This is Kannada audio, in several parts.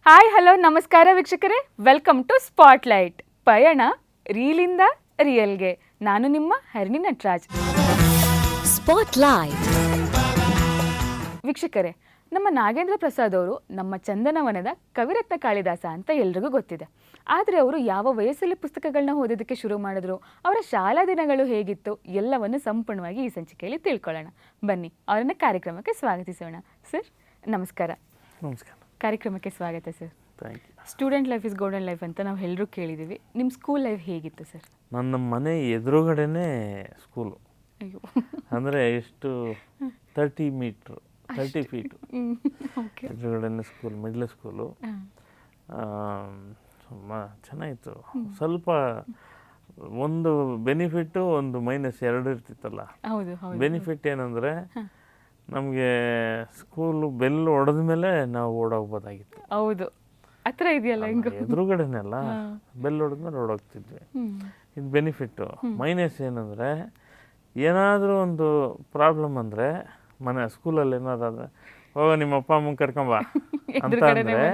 ಹಾಯ್ ಹಲೋ ನಮಸ್ಕಾರ ವೀಕ್ಷಕರೇ, ವೆಲ್ಕಮ್ ಟು ಸ್ಪಾಟ್ಲೈಟ್. ಪಯಣ ರೀಲಿಂದ ರಿಯಲ್ಗೆ. ನಾನು ನಿಮ್ಮ ಹರಿಣಿ ನಟರಾಜ್. ಸ್ಪಾಟ್ಲೈಟ್. ವೀಕ್ಷಕರೇ, ನಮ್ಮ ನಾಗೇಂದ್ರ ಪ್ರಸಾದ್ ಅವರು ನಮ್ಮ ಚಂದನವನದ ಕವಿರತ್ನ ಕಾಳಿದಾಸ ಅಂತ ಎಲ್ರಿಗೂ ಗೊತ್ತಿದೆ. ಆದರೆ ಅವರು ಯಾವ ವಯಸ್ಸಲ್ಲಿ ಪುಸ್ತಕಗಳನ್ನ ಓದೋದಕ್ಕೆ ಶುರು ಮಾಡಿದ್ರು, ಅವರ ಶಾಲಾ ದಿನಗಳು ಹೇಗಿತ್ತು ಎಲ್ಲವನ್ನು ಸಂಪೂರ್ಣವಾಗಿ ಈ ಸಂಚಿಕೆಯಲ್ಲಿ ತಿಳ್ಕೊಳ್ಳೋಣ. ಬನ್ನಿ, ಅವರನ್ನ ಕಾರ್ಯಕ್ರಮಕ್ಕೆ ಸ್ವಾಗತಿಸೋಣ. ಸರ್ ನಮಸ್ಕಾರ. ನಮಸ್ಕಾರ. ಕಾರ್ಯಕ್ರಮಕ್ಕೆ ಸ್ವಾಗತ sir. Thank you. Student life is golden life ಅಂತ ನಾವು ಎಲ್ಲರೂ ಕೇಳಿದ್ದೀವಿ. ನಿಮ್ಮ ಸ್ಕೂಲ್ ಲೈಫ್ ಹೇಗಿತ್ತು ಸರ್? ನನ್ನ ಮನೆ ಎದುರುಗಡೆನೇ ಸ್ಕೂಲು. ಅಯ್ಯೋ, ಅಂದರೆ ಎಷ್ಟು 30 ಫೀಟು ಓಕೆ. ಎದುರುಗಡೆನೇ ಸ್ಕೂಲ್, ಮಿಡ್ಲ್ ಸ್ಕೂಲು. ಚೆನ್ನಾಗಿತ್ತು. ಸ್ವಲ್ಪ ಒಂದು ಬೆನಿಫಿಟ್ಟು ಒಂದು ಮೈನಸ್ ಎರಡು ಇರ್ತಿತ್ತಲ್ಲ. ಹೌದು ಹೌದು. ಬೆನಿಫಿಟ್ ಏನಂದರೆ ನಮಗೆ ಸ್ಕೂಲು ಬೆಲ್ ಹೊಡೆದ ಮೇಲೆ ನಾವು ಓಡೋಗ್ಬೋದಾಗಿತ್ತು. ಹೌದು, ಹತ್ರ ಇದೆಯಲ್ಲ ಹಿಂಗೆ. ಎದುರುಗಡೆನೆಲ್ಲ ಬೆಲ್ ಹೊಡೆದ್ಮೇಲೆ ಓಡೋಗ್ತಿದ್ವಿ. ಇದು ಬೆನಿಫಿಟ್ಟು. ಮೈನಸ್ ಏನಂದರೆ ಏನಾದರೂ ಒಂದು ಪ್ರಾಬ್ಲಮ್ ಅಂದರೆ ಮನೆ ಸ್ಕೂಲಲ್ಲಿ ಏನಾದ್ರೆ ಹೋಗ ನಿಮ್ಮ ಅಪ್ಪ ಅಮ್ಮನ ಕರ್ಕೊಂಬ ಅಂತ ಅಂದರೆ,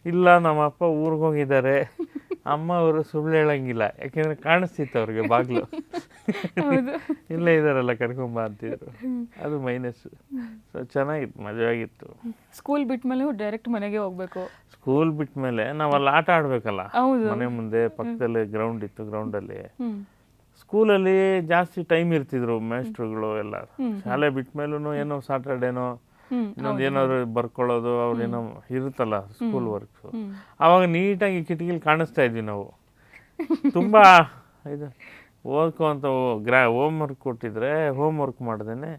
ಇಲ್ಲ ನಮ್ಮ ಅಪ್ಪ ಊರಿಗೆ ಹೋಗಿದ್ದಾರೆ, ಅಮ್ಮ ಅವರು ಸುಳ್ಳು ಹೇಳಂಗಿಲ್ಲ, ಯಾಕೆಂದರೆ ಕಾಣಿಸ್ತಿತ್ತು ಅವ್ರಿಗೆ ಬಾಗಿಲು, ಇಲ್ಲೇ ಇದ್ದಾರಲ್ಲ ಕರ್ಕೊಂಬ ಅಂತಿದ್ರು. ಅದು ಮೈನಸ್ಸು. ಸೊ ಚೆನ್ನಾಗಿತ್ತು, ಮಜವಾಗಿತ್ತು. ಸ್ಕೂಲ್ ಬಿಟ್ಟ ಮೇಲೆ ಡೈರೆಕ್ಟ್ ಮನೆಗೆ ಹೋಗ್ಬೇಕು. ಸ್ಕೂಲ್ ಬಿಟ್ಟ ಮೇಲೆ ನಾವು ಅಲ್ಲಿ ಆಟ ಆಡಬೇಕಲ್ಲ, ಮನೆ ಮುಂದೆ ಪಕ್ಕದಲ್ಲಿ ಗ್ರೌಂಡ್ ಇತ್ತು. ಗ್ರೌಂಡಲ್ಲಿ ಸ್ಕೂಲಲ್ಲಿ ಜಾಸ್ತಿ ಟೈಮ್ ಇರ್ತಿದ್ರು ಮೇಸ್ಟ್ರುಗಳು ಎಲ್ಲ. ಶಾಲೆ ಬಿಟ್ಟ ಮೇಲೂ ಏನೋ ಸ್ಯಾಟರ್ಡೇನೋ ಇನ್ನೊಂದು ಏನಾದ್ರು ಬರ್ಕೊಳ್ಳೋದು, ಅವ್ರೇನೋ ಇರುತ್ತಲ್ಲ ಸ್ಕೂಲ್ ವರ್ಕ್ಸು, ಆವಾಗ ನೀಟಾಗಿ ಕಿಟಕಿಲಿ ಕಾಣಿಸ್ತಾ ಇದ್ವಿ ನಾವು. ತುಂಬ ಇದು ಓದ್ಕೊ ಅಂತ ಹೋಮ್ ವರ್ಕ್ ಕೊಟ್ಟಿದ್ರೆ ಹೋಮ್ ವರ್ಕ್ ಮಾಡ್ದೇನೆ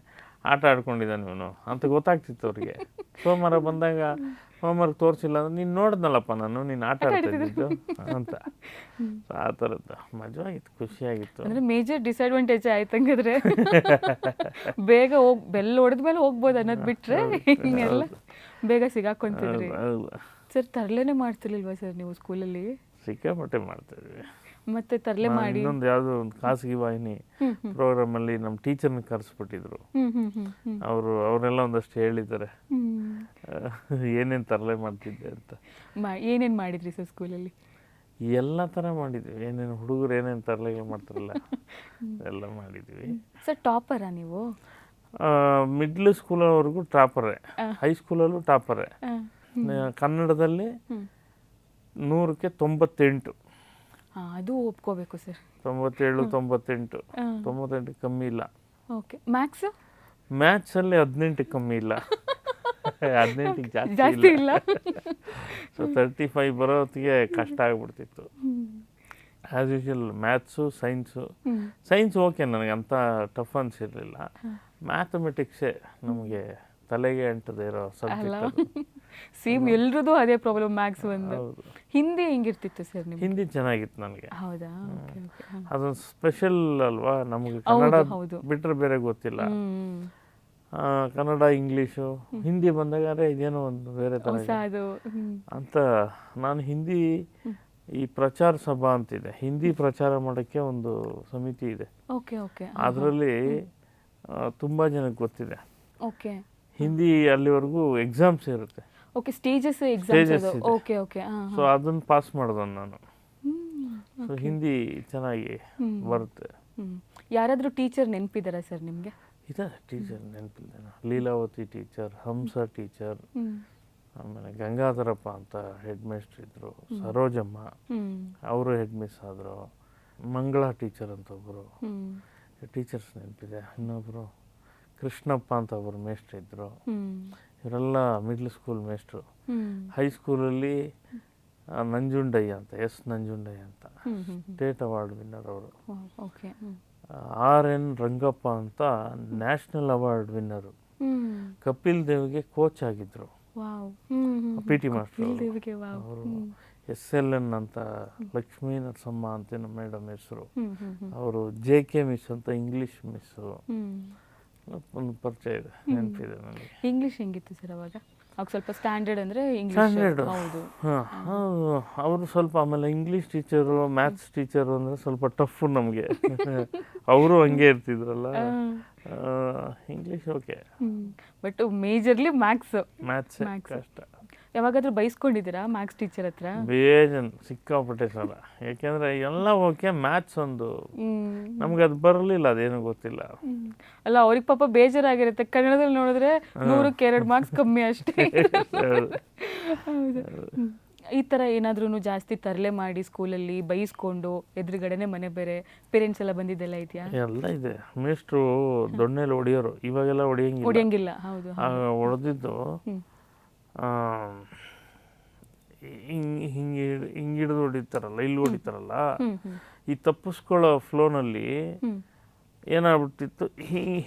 ಆಟ ಆಡ್ಕೊಂಡಿದ್ದಾನೆ ಇವನು ಅಂತ ಗೊತ್ತಾಗ್ತಿತ್ತು ಅವ್ರಿಗೆ. ಸೋಮವಾರ ಬಂದಾಗ ಹೋಮ್ ವರ್ಕ್ ತೋರಿಸಿಲ್ಲ ಅಂದ್ರೆ ನೀನು ನೋಡಿದ್ನಲ್ಲಪ್ಪ ನಾನು, ನೀನು ಆಟ ಆಡ್ತಿದ್ದು ಅಂತ. ಆ ಥರದ್ದು ಮಜವಾಗಿತ್ತು, ಖುಷಿಯಾಗಿತ್ತು. ಅಂದರೆ ಮೇಜರ್ ಡಿಸ್ಅಡ್ವಾಂಟೇಜ್ ಆಯ್ತು ಹಂಗಾದ್ರೆ. ಬೇಗ ಬೆಲ್ ಹೊಡೆದ್ಮೇಲೆ ಹೋಗ್ಬೋದು ಅನ್ನೋದು ಬಿಟ್ಟರೆ ಇನ್ನೆಲ್ಲ ಬೇಗ ಸಿಗಾಕೊಂತಿದ್ರಿ. ಸರ್ ತರಲೆನೇ ಮಾಡ್ತಿರ್ಲಿಲ್ವಾ ಸರ್ ನೀವು ಸ್ಕೂಲಲ್ಲಿ? ಸಿಕ್ಕಾಪಟ್ಟೆ ಮಾಡ್ತಾಯಿದ್ವಿ. ಮತ್ತೆ ತರಲೆ ಮಾಡಿ ಇನ್ನೊಂದು ಯಾವುದೋ ಒಂದು ಖಾಸಗಿ ವಾಹಿನಿ ಪ್ರೋಗ್ರಾಮಲ್ಲಿ ನಮ್ಮ ಟೀಚರ್ನ ಕರೆಸ್ಬಿಟ್ಟಿದ್ರು. ಅವರೆಲ್ಲ ಒಂದಷ್ಟು ಹೇಳಿದ್ದಾರೆ ಏನೇನು ತರಲೆ ಮಾಡ್ತಿದ್ದೆ ಅಂತ. ಏನೇನು ಮಾಡಿದ್ರಿ ಸರ್ ಸ್ಕೂಲಲ್ಲಿ? ಎಲ್ಲ ಥರ ಮಾಡಿದ್ವಿ. ಏನೇನು ಹುಡುಗರು ಏನೇನು ತರಲೆಗಳು ಮಾಡ್ತಾರಲ್ಲ ಎಲ್ಲ ಮಾಡಿದ್ವಿ. ಸರ್ ಟಾಪರಾ ನೀವು? ಮಿಡ್ಲ್ ಸ್ಕೂಲವರೆಗೂ ಟಾಪರೇ, ಹೈಸ್ಕೂಲಲ್ಲೂ ಟಾಪರೇ. ಕನ್ನಡದಲ್ಲಿ 100ಕ್ಕೆ 98. ಅದು ಒಪ್ಕೋಬೇಕು ಸರ್. 97, 98, 98 ಕಮ್ಮಿ ಇಲ್ಲ. ಓಕೆ. ಮ್ಯಾಥ್ಸ್? ಮ್ಯಾಥ್ಸಲ್ಲಿ 18 ಕಮ್ಮಿ ಇಲ್ಲ, 18 ಜಾಸ್ತಿ ಇಲ್ಲ. ಸೊ 35 ಬರೋತ್ತಿಗೆ ಕಷ್ಟ ಆಗ್ಬಿಡ್ತಿತ್ತು. As usual maths, science okay, ನನಗೆ ಅಂಥ ಟಫ್ ಅನಿಸಿರಲಿಲ್ಲ. ಮ್ಯಾಥಮೆಟಿಕ್ಸೇ ನಮಗೆ ತಲೆಗೆ ಅಂಟದೇ ಇರೋ ಸಬ್ಜೆಕ್ಟ್. ಸೇಮ್ ಎಲ್ರದ್ದು ಅದೇ ಪ್ರಾಬ್ಲಮ್, ಮ್ಯಾಥ್ಸ್ ಒಂದು. ಹಿಂದಿ ಹೆಂಗಿರ್ತಿತ್ತು ಸರ್ ನಿಮ್ಗೆ? ಹಿಂದಿ ಚೆನ್ನಾಗಿತ್ತು ನನಗೆ. ಹೌದಾ? ಅದೊಂದು ಸ್ಪೆಷಲ್ ಅಲ್ವಾ ನಮಗೆ. ಕನ್ನಡ ಬಿಟ್ಟರೆ ಬೇರೆ ಗೊತ್ತಿಲ್ಲ. ಕನ್ನಡ, ಇಂಗ್ಲೀಷು, ಹಿಂದಿ ಬಂದಾಗ ಇದೇನೋ ಒಂದು ಬೇರೆ ಥರ ಅಂತ. ನಾನು ಹಿಂದಿ ಈ ಪ್ರಚಾರ ಸಭಾ ಅಂತಿದೆ, ಹಿಂದಿ ಪ್ರಚಾರ ಮಾಡೋಕ್ಕೆ ಒಂದು ಸಮಿತಿ ಇದೆ. ಅದರಲ್ಲಿ ತುಂಬ ಜನಕ್ಕೆ ಗೊತ್ತಿದೆ. ಹಿಂದಿ ಅಲ್ಲಿವರೆಗೂ ಎಕ್ಸಾಮ್ಸ್ ಇರುತ್ತೆ. ಸ್ಟೇಜಸ್ ಸೊ ಅದನ್ನು ಪಾಸ್ ಮಾಡಿದನು ನಾನು. ಸೊ ಹಿಂದಿ ಚೆನ್ನಾಗಿ ಬರುತ್ತೆ. ಯಾರಾದರೂ ಟೀಚರ್ ನೆನಪಿದ್ದಾರಾ ಸರ್ ನಿಮಗೆ? ಇದ್ದಾರೆ ಟೀಚರ್ ನೆನಪಿಲ್ಲ. ಲೀಲಾವತಿ ಟೀಚರ್, ಹಂಸ ಟೀಚರ್, ಆಮೇಲೆ ಗಂಗಾಧರಪ್ಪ ಅಂತ ಹೆಡ್ ಮೇಸ್ಟ್ರ್ ಇದ್ದರು, ಸರೋಜಮ್ಮ ಅವರು ಹೆಡ್ ಮಿಸ್ ಆದರು, ಮಂಗಳ ಟೀಚರ್ ಅಂತ ಒಬ್ಬರು ಟೀಚರ್ಸ್ ನೆನಪಿದೆ. ಇನ್ನೊಬ್ಬರು ಕೃಷ್ಣಪ್ಪ ಅಂತ ಒಬ್ಬರು ಮೇಸ್ಟ್ರ್ ಇದ್ದರು. ಇವರೆಲ್ಲ ಮಿಡ್ಲ್ ಸ್ಕೂಲ್ ಮೇಸ್ಟ್ರು. ಹೈಸ್ಕೂಲಲ್ಲಿ ನಂಜುಂಡಯ್ಯ ಅಂತ, ನಂಜುಂಡಯ್ಯ ಅಂತ ಸ್ಟೇಟ್ ಅವಾರ್ಡ್ ವಿನ್ನರ್ ಅವರು. RN ರಂಗಪ್ಪ ಅಂತ ನ್ಯಾಷನಲ್ ಅವಾರ್ಡ್ ವಿನ್ನರು. ಕಪಿಲ್ ದೇವ್ಗೆ ಕೋಚ್ ಆಗಿದ್ರು, PT ಮಾಸ್ಟರ್ ಅವರು. SLN ಅಂತ ಲಕ್ಷ್ಮೀ ನರಸಮ್ಮ ಅಂತ ಮೇಡಮ್ ಹೆಸರು. ಅವರು JK ಮಿಸ್ ಅಂತ ಇಂಗ್ಲೀಷ್ ಮಿಸ್ಸು. ಒಂದು ಪರಿಚಯ ಇದೆ, ನೆನಪಿದೆ ನನಗೆ. ಇಂಗ್ಲೀಷ್ ಹೆಂಗಿತ್ತು ಸರ್ ಅವಾಗ? ಸ್ವಲ್ಪ ಸ್ಟ್ಯಾಂಡರ್ಡ್ ಅಂದರೆ ಸ್ಟ್ಯಾಂಡರ್ಡು. ಅವರು ಸ್ವಲ್ಪ, ಆಮೇಲೆ ಇಂಗ್ಲೀಷ್ ಟೀಚರು, ಮ್ಯಾಥ್ಸ್ ಟೀಚರು ಅಂದರೆ ಸ್ವಲ್ಪ ಟಫು ನಮಗೆ. ಅವರು ಹಂಗೆ ಇರ್ತಿದ್ರಲ್ಲ. English okay, but majorly maths ಕಷ್ಟ. ಯಾವಾಗಾದ್ರೂ ಬೈಸ್ಕೊಂಡಿದ್ದೀರಾ ಮ್ಯಾಥ್ಸ್ ಟೀಚರ್ ಹತ್ರ? ಬೇಜನ್ ಸಿಕ್ಕಾಪಟ್ಟೆ ಸಲ. ಯಾಕೆಂದರೆ ಎಲ್ಲ ಓಕೆ, ಮ್ಯಾಥ್ಸ್ ಒಂದು ನಮ್ಗೆ ಅದು ಬರಲಿಲ್ಲ, ಅದೇನು ಗೊತ್ತಿಲ್ಲ. ಅಲ್ಲ ಅವ್ರಿಗೆ ಪಾಪ ಬೇಜಾರಾಗಿರುತ್ತೆ, ಕನ್ನಡದಲ್ಲಿ ನೋಡಿದ್ರೆ 100ಕ್ಕೆ 2 ಮಾರ್ಕ್ಸ್ ಕಮ್ಮಿ ಅಷ್ಟೇ. ಹೌದು. ಈ ಥರ ಏನಾದ್ರೂ ಜಾಸ್ತಿ ತರಲೆ ಮಾಡಿ ಸ್ಕೂಲಲ್ಲಿ ಬೈಸ್ಕೊಂಡು ಎದುರುಗಡೆನೆ ಮನೆ ಬೇರೆ ಪೇರೆಂಟ್ಸ್ ಎಲ್ಲ ಬಂದಿದ್ದೆಲ್ಲ ಇದೆಯಾ? ಎಲ್ಲ ಇದೆ. ಮೇಷ್ಟ್ರು ದೊಣ್ಣೆಲಿ ಹೊಡಿಯೋರು, ಇವಾಗೆಲ್ಲ ಹೊಡಿಯಂಗಿಲ್ಲ. ಹೌದು. ಹೊಡೆದಿದ್ದು ಹಿಂಗೆ ಹಿಡಿದು ಹೊಡಿತಾರಲ್ಲ, ಇಲ್ಲಿ ಹೊಡಿತಾರಲ್ಲ, ಈ ತಪ್ಪಿಸ್ಕೊಳ್ಳೋ ಫ್ಲೋನಲ್ಲಿ ಏನಾಗ್ಬಿಡ್ತಿತ್ತು,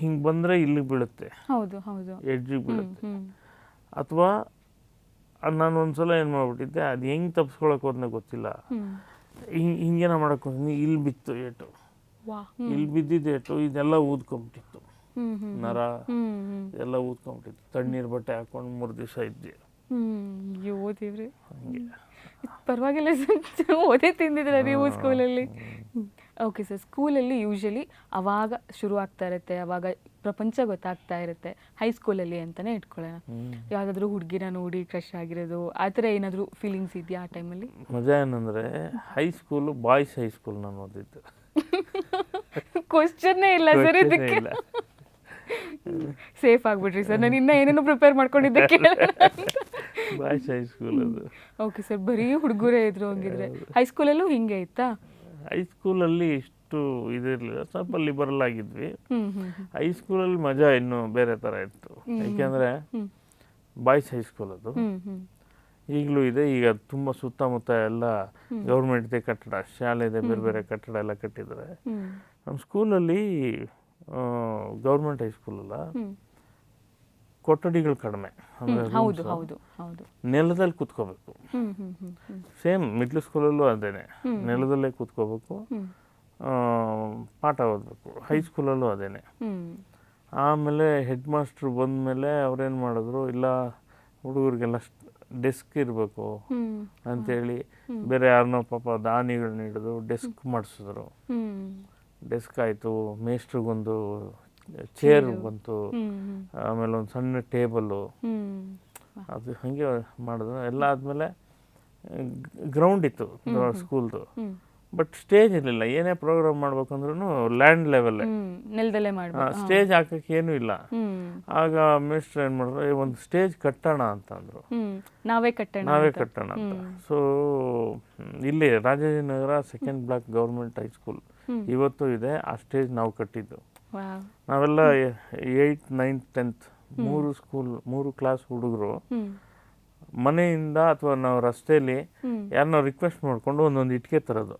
ಹಿಂಗೆ ಬಂದರೆ ಇಲ್ಲಿಗೆ ಬೀಳುತ್ತೆ, ಎಡ್ಜಿಗೆ ಬೀಳುತ್ತೆ. ಅಥವಾ ನಾನು ಒಂದ್ಸಲ ಏನು ಮಾಡ್ಬಿಟ್ಟಿದ್ದೆ, ಅದು ಹೆಂಗೆ ತಪ್ಪಿಸ್ಕೊಳಕ್ಕೆ ಹೋದ್ನೆ ಗೊತ್ತಿಲ್ಲ, ಹಿಂಗೇನ ಮಾಡಕ್ಕೆ ಹೋದ್ನಿ, ಇಲ್ಲಿ ಬಿತ್ತು ಏಟು, ಇಲ್ಲಿ ಬಿದ್ದಿದ್ದು ಏಟು ಇದೆಲ್ಲ ಊದ್ಕೊಂಬಿಟ್ಟಿತ್ತು, ನರ ಎಲ್ಲ ಊದ್ಕೊಂಬಿಟ್ಟಿತ್ತು. ತಣ್ಣೀರು ಬಟ್ಟೆ ಹಾಕೊಂಡು 3 ದಿವಸ ಇದ್ದೆ. ಓದಿವ್ರಿ ಹಂಗೆ ಪರವಾಗಿಲ್ಲ ಸರ್, ಓದೇ ತಿಂದಿದ್ರ ನೀವು ಸ್ಕೂಲಲ್ಲಿ? ಓಕೆ ಸರ್, ಸ್ಕೂಲಲ್ಲಿ ಯೂಶಲಿ ಅವಾಗ ಶುರು ಆಗ್ತಾ ಇರುತ್ತೆ, ಅವಾಗ ಪ್ರಪಂಚ ಗೊತ್ತಾಗ್ತಾ ಇರುತ್ತೆ. ಹೈಸ್ಕೂಲಲ್ಲಿ ಅಂತಲೇ ಇಟ್ಕೊಳ್ಳೋಣ, ಯಾವುದಾದ್ರೂ ಹುಡುಗಿನ ನೋಡಿ ಕ್ರಶ್ ಆಗಿರೋದು ಆ ಥರ ಏನಾದರೂ ಫೀಲಿಂಗ್ಸ್ ಇದೆಯಾ ಆ ಟೈಮಲ್ಲಿ? ಮಜಾ ಏನಂದರೆ ಹೈಸ್ಕೂಲು ಬಾಯ್ಸ್ ಹೈಸ್ಕೂಲ್ ನಾನು ಓದಿದ್ದು. ಕ್ವಶನ್ನೇ ಇಲ್ಲ ಸರ್ ಇದಕ್ಕೆ. ಸೇಫ್ ಆಗ್ಬಿಟ್ರಿ ಸರ್, ನಾನು ಇನ್ನೂ ಏನೇನೋ ಪ್ರಿಪೇರ್ ಮಾಡ್ಕೊಂಡಿದ್ದೆ ಬಾಯ್ಸ್ ಹೈಸ್ಕೂಲ್ ಅದು. ಓಕೆ ಸರ್, ಬರೀ ಹುಡುಗರೇ ಇದ್ರು ಹಂಗಿದ್ರೆ. ಹೈಸ್ಕೂಲಲ್ಲೂ ಹಿಂಗೆ ಇತ್ತಾ? ಹೈಸ್ಕೂಲಲ್ಲಿ ಇಷ್ಟು ಇದಿರಲಿಲ್ಲ, ಸ್ವಲ್ಪ ಲಿಬರಲ್ ಆಗಿದ್ವಿ. ಹೈಸ್ಕೂಲಲ್ಲಿ ಮಜಾ ಇನ್ನೂ ಬೇರೆ ಥರ ಇತ್ತು, ಯಾಕೆಂದರೆ ಬಾಯ್ಸ್ ಹೈಸ್ಕೂಲ್ ಅದು ಈಗಲೂ ಇದೆ. ಈಗ ತುಂಬ ಸುತ್ತಮುತ್ತ ಎಲ್ಲ ಗೌರ್ಮೆಂಟ್ದೇ ಕಟ್ಟಡ, ಶಾಲೆ ಇದೆ, ಬೇರೆ ಬೇರೆ ಕಟ್ಟಡ ಎಲ್ಲ ಕಟ್ಟಿದ್ದಾರೆ. ನಮ್ಮ ಸ್ಕೂಲಲ್ಲಿ ಗೌರ್ಮೆಂಟ್ ಹೈಸ್ಕೂಲಲ್ಲ, ಕೊಠಡಿಗಳು ಕಡಿಮೆ, ನೆಲದಲ್ಲಿ ಕೂತ್ಕೋಬೇಕು. ಸೇಮ್ ಮಿಡ್ಲ್ ಸ್ಕೂಲಲ್ಲೂ ಅದೇನೆ, ನೆಲದಲ್ಲೇ ಕೂತ್ಕೋಬೇಕು, ಪಾಠ ಓದಬೇಕು. ಹೈಸ್ಕೂಲಲ್ಲೂ ಅದೇನೆ. ಆಮೇಲೆ ಹೆಡ್ ಮಾಸ್ಟ್ರು ಬಂದಮೇಲೆ ಅವ್ರೇನು ಮಾಡಿದ್ರು, ಇಲ್ಲ ಹುಡುಗರಿಗೆಲ್ಲ ಡೆಸ್ಕ್ ಇರಬೇಕು ಅಂಥೇಳಿ ಬೇರೆ ಯಾರನ್ನೋ ಪಾಪ ದಾನಿಗಳನ್ನ ಹಿಡಿದು ಡೆಸ್ಕ್ ಮಾಡಿಸಿದ್ರು. ಡೆಸ್ಕ್ ಆಯಿತು, ಮೇಷ್ಟ್ರಿಗೊಂದು ಚೇರ್ ಬಂತು, ಆಮೇಲೆ ಒಂದು ಸಣ್ಣ ಟೇಬಲ್ಲು, ಅದು ಹಾಗೆ ಮಾಡಿದ್ರು. ಎಲ್ಲ ಆದಮೇಲೆ ಗ್ರೌಂಡ್ ಇತ್ತು ಸ್ಕೂಲ್ದು, ಬಟ್ ಸ್ಟೇಜ್ ಇರಲಿಲ್ಲ. ಏನೇ ಪ್ರೋಗ್ರಾಮ್ ಮಾಡ್ಬೇಕಂದ್ರೂ ಲ್ಯಾಂಡ್ ಲೆವೆಲ್ಲೇ, ನೆಲದಲ್ಲೇ ಮಾಡಬೇಕು, ಸ್ಟೇಜ್ ಹಾಕಕ್ಕೆ ಏನೂ ಇಲ್ಲ. ಆಗ ಮೇಷ್ಟ್ರು ಏನು ಮಾಡಿದ್ರು, ಒಂದು ಸ್ಟೇಜ್ ಕಟ್ಟೋಣ ಅಂತಂದರು. ನಾವೇ ಕಟ್ಟೋಣ ಅಂತ. ಸೊ ಇಲ್ಲಿ Rajajinagar 2nd block government high school ಇವತ್ತು ಇದೆ, ಆ ಸ್ಟೇಜ್ ನಾವು ಕಟ್ಟಿದ್ದು. ನಾವೆಲ್ಲ 8th 9th 10th 3 ಕ್ಲಾಸ್ ಹುಡುಗರು ಮನೆಯಿಂದ ಅಥವಾ ನಾವು ರಸ್ತೆಯಲ್ಲಿ ಯಾರನ್ನೋ ರಿಕ್ವೆಸ್ಟ್ ಮಾಡಿಕೊಂಡು ಒಂದೊಂದು ಇಟ್ಟಿಗೆ ತರೋದು.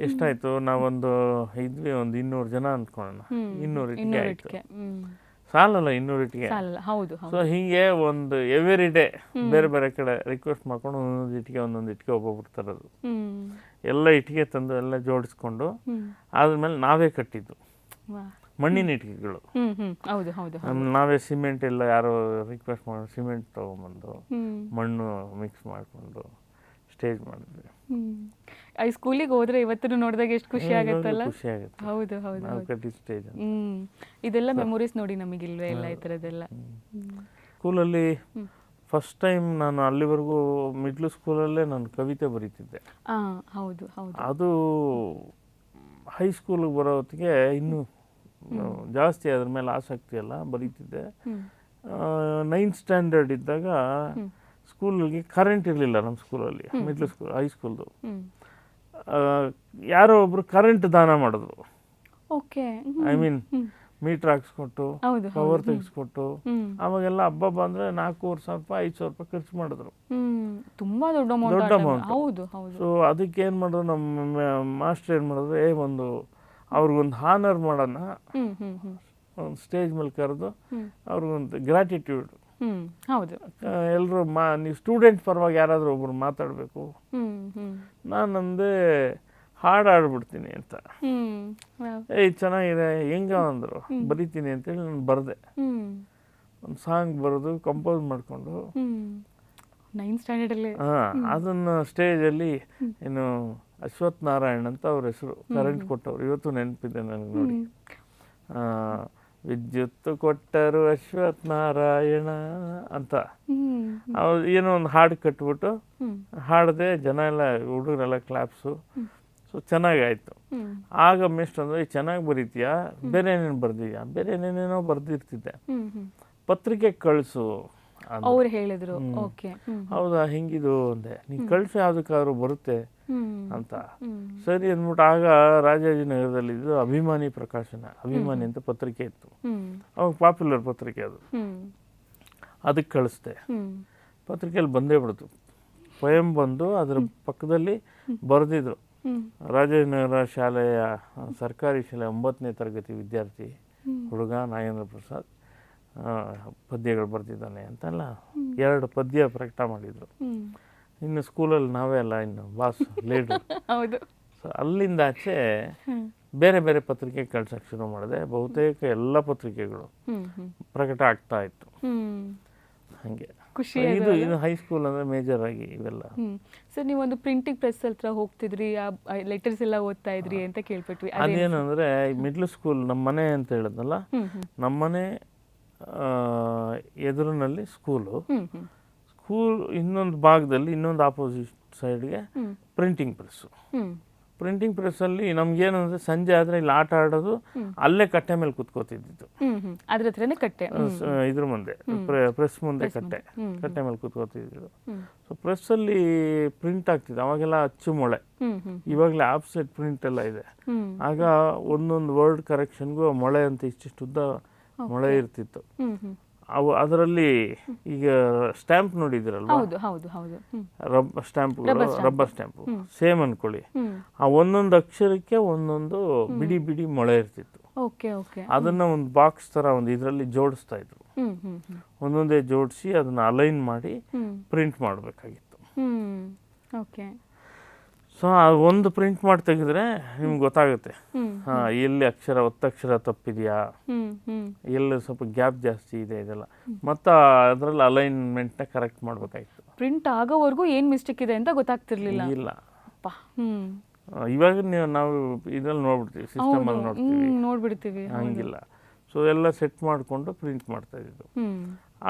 ಎಷ್ಟಾಯ್ತು, ನಾವೊಂದು ಇದ್ವಿ, ಒಂದು 200 ಜನ ಅಂದ್ಕೊಳ್ಳೋಣ, 200 ಇಟ್ಟಿಗೆ ಆಯಿತು. ಸಾಲಲ್ಲ 200 ಇಟ್ಟಿಗೆ. ಸೊ ಹೀಗೆ ಒಂದು ಎವ್ರಿ ಡೇ ಬೇರೆ ಬೇರೆ ಕಡೆ ರಿಕ್ವೆಸ್ಟ್ ಮಾಡ್ಕೊಂಡು ಒಂದೊಂದು ಇಟ್ಟಿಗೆ ಒಬ್ಬೊಬ್ರು ತರೋದು. ಎಲ್ಲ ಇಟ್ಟಿಗೆ ತಂದು ಎಲ್ಲ ಜೋಡಿಸ್ಕೊಂಡು ಆದ್ಮೇಲೆ ನಾವೇ ಕಟ್ಟಿದ್ದು ಮಣ್ಣಿನ ಇಟ್ಟಿಗೆಗಳು. ನಾವೇ ಸಿಮೆಂಟ್ ಎಲ್ಲ ಯಾರೋ ರಿಕ್ವೆಸ್ಟ್ ಮಾಡಿ ಸಿಮೆಂಟ್ ತೊಗೊಂಬಂದು ಮಣ್ಣು ಮಿಕ್ಸ್ ಮಾಡಿಕೊಂಡು ಸ್ಟೇಜ್ ಮಾಡಿದ್ವಿ. ಈ ಸ್ಕೂಲಿಗೆ ಹೋದ್ರೆ ಇವತ್ತು ನೋಡಿದಾಗ ಎಷ್ಟು ಖುಷಿ ಆಗುತ್ತಲ್ಲ. ಖುಷಿ ಆಗುತ್ತೆ. ಹೌದು ಹೌದು ನಾವು ಕಟ್ಟಿದ ಸ್ಟೇಜ್. ಇದೆಲ್ಲ ಮೆಮೊರೀಸ್ ನೋಡಿ ನಮಗಿಲ್ವೇ ಇಲ್ಲ ಈ ಥರದ್ದೆಲ್ಲ. ಸ್ಕೂಲಲ್ಲಿ ಫಸ್ಟ್ ಟೈಮ್ ನಾನು ಅಲ್ಲಿವರೆಗೂ ಮಿಡ್ಲ್ ಸ್ಕೂಲಲ್ಲೇ ನಾನು ಕವಿತೆ ಬರೀತಿದ್ದೆ. ಹೌದು ಹೌದು. ಅದು ಹೈಸ್ಕೂಲಿಗೆ ಬರೋ ಹೊತ್ತಿಗೆ ಇನ್ನೂ ಜಾಸ್ತಿ ಅದ್ರ ಮೇಲೆ ಆಸಕ್ತಿ ಎಲ್ಲ ಬರೀತಿದ್ದೆ. 9th ಸ್ಟ್ಯಾಂಡರ್ಡ್ ಇದ್ದಾಗ ಸ್ಕೂಲಿಗೆ ಕರೆಂಟ್ ಇರಲಿಲ್ಲ ನಮ್ಮ ಸ್ಕೂಲಲ್ಲಿ, ಮಿಡ್ಲ್ ಸ್ಕೂಲ್ ಹೈಸ್ಕೂಲ್ದು. ಯಾರೋ ಒಬ್ರು ಕರೆಂಟ್ ದಾನ ಮಾಡಿದ್ರು. ಐ ಮೀನ್ ಮೀಟ್ರ್ ಹಾಕ್ಸ್ಕೊಟ್ಟು ಪವರ್ ತೆಗೆಸ್ಕೊಟ್ಟು ಅವಾಗೆಲ್ಲ ಹಬ್ಬ ಬಂದ್ರೆ 4,500 ರೂಪಾಯಿ ಖರ್ಚು ಮಾಡಿದ್ರು. ತುಂಬಾ ದೊಡ್ಡ ಅಮೌಂಟ್. ಸೊ ಅದಕ್ಕೆ ಏನು ಮಾಡಿದ್ರು ನಮ್ಮ ಮಾಸ್ಟರ್ ಏನು ಮಾಡಿದ್ರು, ಒಂದು ಅವ್ರಿಗೊಂದು ಹಾನರ್ ಮಾಡೋಣ, ಒಂದು ಸ್ಟೇಜ್ ಮೇಲೆ ಕರೆದು ಅವ್ರಿಗೊಂದು ಗ್ರಾಟಿಟ್ಯೂಡ್, ಎಲ್ಲರೂ ನೀವು ಸ್ಟೂಡೆಂಟ್ ಪರವಾಗಿ ಯಾರಾದರೂ ಒಬ್ರು ಮಾತಾಡಬೇಕು. ನಾನಂದೆ ಹಾಡು ಆಡ್ಬಿಡ್ತೀನಿ ಅಂತ. ಚೆನ್ನಾಗಿದೆ ಹೆಂಗ ಅಂದರು. ಬರೀತೀನಿ ಅಂತೇಳಿ ನಾನು ಬರೆದೆ. ಒಂದು ಸಾಂಗ್ ಬರೆದು ಕಂಪೋಸ್ ಮಾಡಿಕೊಂಡು 9th ಸ್ಟ್ಯಾಂಡರ್ಡಲ್ಲಿ ಅದನ್ನು ಸ್ಟೇಜಲ್ಲಿ ಏನು ಅಶ್ವಥ್ ನಾರಾಯಣ್ ಅಂತ ಅವ್ರ ಹೆಸರು, ಕರೆಂಟ್ ಕೊಟ್ಟವ್ರು, ಇವತ್ತು ನೆನಪಿದೆ ನನಗೆ ನೋಡಿ. ವಿದ್ಯುತ್ ಕೊಟ್ಟರು ಅಶ್ವಥ್ ನಾರಾಯಣ ಅಂತ ಅವ್ರು ಏನೋ ಒಂದು ಹಾಡು ಕಟ್ಬಿಟ್ಟು ಹಾಡದೆ ಜನ ಎಲ್ಲ ಹುಡುಗರೆಲ್ಲ ಕ್ಲಾಪ್ಸು. ಸೊ ಚೆನ್ನಾಗಾಯ್ತು. ಆಗ ಮಿಸ್ಟರ್ ಅಂದ್ರೆ ಚೆನ್ನಾಗಿ ಬರೀತೀಯಾ, ಬೇರೆ ಏನೇನು ಬರ್ದಿದ್ಯಾ, ಬೇರೆ ಏನೇನೇನೋ ಬರ್ದಿರ್ತಿದ್ದೆ, ಪತ್ರಿಕೆ ಕಳಿಸು ಅವ್ರು ಹೇಳಿದ್ರು. ಹೌದಾ ಹಿಂಗಿದು ಅಂದೆ, ನೀನು ಕಳಿಸು ಯಾವುದಕ್ಕಾದ್ರೂ ಬರುತ್ತೆ ಅಂತ. ಸರಿ ಅಂದ್ಬಿಟ್ಟು ಆಗ ರಾಜಾಜಿನಗರದಲ್ಲಿ ಇದು ಅಭಿಮಾನಿ ಪ್ರಕಾಶನ, ಅಭಿಮಾನಿ ಅಂತ ಪತ್ರಿಕೆ ಇತ್ತು, ಅವಾಗ ಪಾಪ್ಯುಲರ್ ಪತ್ರಿಕೆ ಅದು, ಅದಕ್ಕೆ ಕಳಿಸ್ದೆ. ಪತ್ರಿಕೆಯಲ್ಲಿ ಬಂದೇ ಬಿಡ್ತು, ಪೊಯಂ ಬಂದು ಅದ್ರ ಪಕ್ಕದಲ್ಲಿ ಬರೆದಿದ್ರು, ರಾಜಾಜಿನಗರ ಶಾಲೆಯ ಸರ್ಕಾರಿ ಶಾಲೆ 9ನೇ ತರಗತಿ ವಿದ್ಯಾರ್ಥಿ ಹುಡುಗ ನಾಗೇಂದ್ರ ಪ್ರಸಾದ್ ಪದ್ಯಗಳು ಬರ್ತಿದ್ದಾನೆ ಅಂತೆಲ್ಲ 2 ಪದ್ಯ ಪ್ರಕಟ ಮಾಡಿದ್ರು. ಇನ್ನು ಸ್ಕೂಲಲ್ಲಿ ನಾವೇ ಅಲ್ಲ ಇನ್ನು ಬಾಸ್ ಲೀಡರ್. ಸೊ ಅಲ್ಲಿಂದ ಆಚೆ ಬೇರೆ ಬೇರೆ ಪತ್ರಿಕೆ ಕಳ್ಸಕ್ಕೆ ಶುರು ಮಾಡಿದೆ. ಬಹುತೇಕ ಎಲ್ಲ ಪತ್ರಿಕೆಗಳು ಪ್ರಕಟ ಆಗ್ತಾ ಇತ್ತು. ಹಾಗೆ ಇದು ಹೈಸ್ಕೂಲ್ ಅಂದರೆ ಮೇಜರ್ ಆಗಿ ಇವೆಲ್ಲ. ಸರ್ ನೀವೊಂದು ಪ್ರಿಂಟಿಂಗ್ ಪ್ರೆಸ್ ಹತ್ರ ಹೋಗ್ತಿದ್ರಿ, ಲೆಟರ್ಸ್ ಎಲ್ಲ ಓದ್ತಾ ಇದ್ರಿ ಅಂತ ಕೇಳ್ಪಟ್ವಿ. ಅದೇನಂದ್ರೆ ಮಿಡ್ಲ್ ಸ್ಕೂಲ್ ನಮ್ಮ ಮನೆ ಅಂತ ಹೇಳಿದ್ನಲ್ಲ, ನಮ್ಮನೆ ಎದುರಿನಲ್ಲಿ ಸ್ಕೂಲು, ಸ್ಕೂಲ್ ಇನ್ನೊಂದು ಭಾಗದಲ್ಲಿ ಇನ್ನೊಂದು ಆಪೋಸಿಟ್ ಸೈಡ್ಗೆ ಪ್ರಿಂಟಿಂಗ್ ಪ್ರೆಸ್ಸು. ಪ್ರಿಂಟಿಂಗ್ ಪ್ರೆಸ್ಸಲ್ಲಿ ನಮ್ಗೇನಂದ್ರೆ ಸಂಜೆ ಆದರೆ ಇಲ್ಲಿ ಆಟ ಆಡೋದು, ಅಲ್ಲೇ ಕಟ್ಟೆ ಮೇಲೆ ಕುತ್ಕೋತಿದ್ದು, ಅದ್ರ ಹತ್ರನೇ ಕಟ್ಟೆ, ಇದ್ರ ಮುಂದೆ ಪ್ರೆಸ್ ಮುಂದೆ ಕಟ್ಟೆ ಮೇಲೆ ಕುತ್ಕೋತಿದ್ದು. ಸೊ ಪ್ರೆಸ್ಸಲ್ಲಿ ಪ್ರಿಂಟ್ ಆಗ್ತಿದೆ, ಅವಾಗೆಲ್ಲ ಅಚ್ಚು ಮೊಳೆ, ಇವಾಗಲೇ ಆಫ್ಸೆಟ್ ಪ್ರಿಂಟ್ ಎಲ್ಲ ಇದೆ. ಆಗ ಒಂದೊಂದು ವರ್ಡ್ ಕರೆಕ್ಷನ್ಗೂ ಮೊಳೆ ಅಂತ ಇಷ್ಟಿಷ್ಟುದ್ದ ಮೊಳೆ ಇರ್ತಿತ್ತು. ಅವು ಅದರಲ್ಲಿ ಈಗ ಸ್ಟ್ಯಾಂಪ್ ನೋಡಿದಿರಲ್ವಾ, ರಬ್ಬರ್ ಸ್ಟ್ಯಾಂಪು ಸೇಮ್ ಅನ್ಕೊಳ್ಳಿ, ಆ ಒಂದೊಂದು ಅಕ್ಷರಕ್ಕೆ ಒಂದೊಂದು ಬಿಡಿ ಬಿಡಿ ಮೊಳೆ ಇರ್ತಿತ್ತು. ಅದನ್ನ ಒಂದು ಬಾಕ್ಸ್ ತರ ಒಂದು ಇದರಲ್ಲಿ ಜೋಡಿಸ್ತಾ ಇದ್ರು, ಒಂದೊಂದೇ ಜೋಡಿಸಿ ಅದನ್ನ ಅಲೈನ್ ಮಾಡಿ ಪ್ರಿಂಟ್ ಮಾಡಬೇಕಾಗಿತ್ತು. ಸೊ ಒಂದು ಪ್ರಿಂಟ್ ಮಾಡಿ ತೆಗೆದ್ರೆ ನಿಮ್ಗೆ ಗೊತ್ತಾಗುತ್ತೆ ಎಲ್ಲಿ ಒತ್ತಕ್ಷರ ತಪ್ಪಿದೆಯಾ, ಎಲ್ಲಿ ಸ್ವಲ್ಪ ಗ್ಯಾಪ್ ಜಾಸ್ತಿ ಇದೆ, ಇದೆಲ್ಲ ಮತ್ತು ಅದರಲ್ಲಿ ಅಲೈನ್ಮೆಂಟ್ನ ಕರೆಕ್ಟ್ ಮಾಡಬೇಕಾಗಿತ್ತು. ಪ್ರಿಂಟ್ ಆಗೋವರೆಗೂ ಏನು ಮಿಸ್ಟೇಕ್ ಇದೆ ಅಂತ ಗೊತ್ತಾಗ್ತಿರ್ಲಿಲ್ಲ. ಇಲ್ಲ ಇವಾಗ ನಾವು ಇದ್ರಲ್ಲಿ ನೋಡ್ಬಿಡ್ತೀವಿ, ಸಿಸ್ಟಮಲ್ಲಿ ನೋಡ್ಬಿಡ್ತೀವಿ, ಹಂಗಿಲ್ಲ. ಸೊ ಎಲ್ಲ ಸೆಟ್ ಮಾಡಿಕೊಂಡು ಪ್ರಿಂಟ್ ಮಾಡ್ತಾ ಇದ್ದು.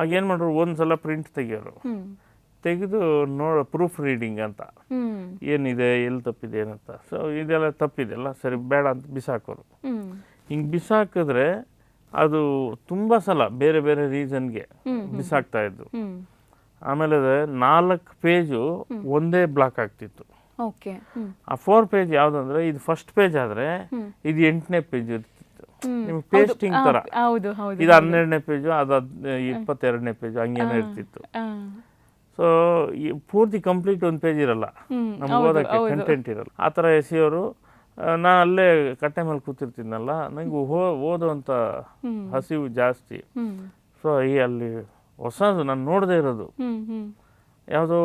ಆಗೇನು ಮಾಡೋರು, ಒಂದ್ಸಲ ಪ್ರಿಂಟ್ ತೆಗಿಯೋರು, ತೆಗೆದು ಪ್ರೂಫ್ ರೀಡಿಂಗ್ ಅಂತ ಏನಿದೆ, ಎಲ್ಲಿ ತಪ್ಪಿದೆ ಏನಂತ. ಸೊ ಇದೆಲ್ಲ ತಪ್ಪಿದೆಲ್ಲ ಸರಿ ಬೇಡ ಅಂತ ಬಿಸಾಕೋರು. ಹಿಂಗೆ ಬಿಸಾಕಿದ್ರೆ ಅದು ತುಂಬ ಸಲ ಬೇರೆ ಬೇರೆ ರೀಸನ್ಗೆ ಬಿಸಾಕ್ತಾ ಇದ್ದು. ಆಮೇಲೆ 4 ಪೇಜು ಒಂದೇ ಬ್ಲಾಕ್ ಆಗ್ತಿತ್ತು. ಆ 4 ಪೇಜ್ ಯಾವುದಂದ್ರೆ, ಇದು ಫಸ್ಟ್ ಪೇಜ್ ಆದರೆ ಇದು 8ನೇ ಪೇಜ್ ಇರ್ತಿತ್ತು. ನಿಮ್ಗೆ ಪೇಸ್ಟಿಂಗ್ ಥರ, ಇದು 12ನೇ ಪೇಜು, ಅದು 22ನೇ ಪೇಜು, ಹಂಗೇನೋ ಇರ್ತಿತ್ತು. ಸೊ ಪೂರ್ತಿ ಕಂಪ್ಲೀಟ್ ಒಂದು ಪೇಜ್ ಇರಲ್ಲ, ನಮ್ಗೆ ಓದೋಕ್ಕೆ ಕಂಟೆಂಟ್ ಇರಲ್ಲ. ಆ ಥರ ಎಸೆಯೋರು. ನಾನು ಅಲ್ಲೇ ಕಟ್ಟೆ ಮೇಲೆ ಕೂತಿರ್ತೀನಲ್ಲ, ನನಗೆ ಓದುವಂಥ ಹಸಿವು ಜಾಸ್ತಿ. ಸೊ ಅಲ್ಲಿ ಹೊಸದು ನಾನು ನೋಡದೇ ಇರೋದು, ಯಾವುದೋ